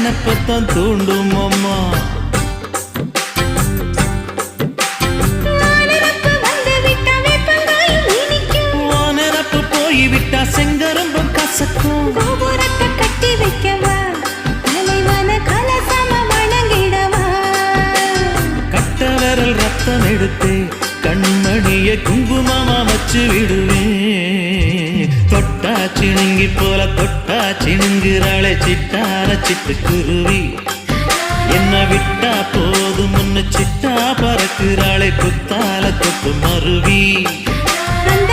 நினைப்பத்தான் தூண்டும் அம்மா. வானரப்பு போய்விட்டா செங்கரும்பம் கசக்கும். கோபுரத்தை கட்டி வைக்கவா தலைவன கலசம வணங்கிடவா. கட்ட விரல் ரத்தம் எடுத்து கண்மணிய குங்குமமா வச்சு விடுவேன். தொட்டா சிணுங்கி போல தொட்டா சிணுங்குறாளே சிட்டார சிட்டுக்குருவி. என்ன விட்டா போதும் முன்ன சிட்டா பறக்குறாளே குத்தால தொட்டு மருவி. அந்த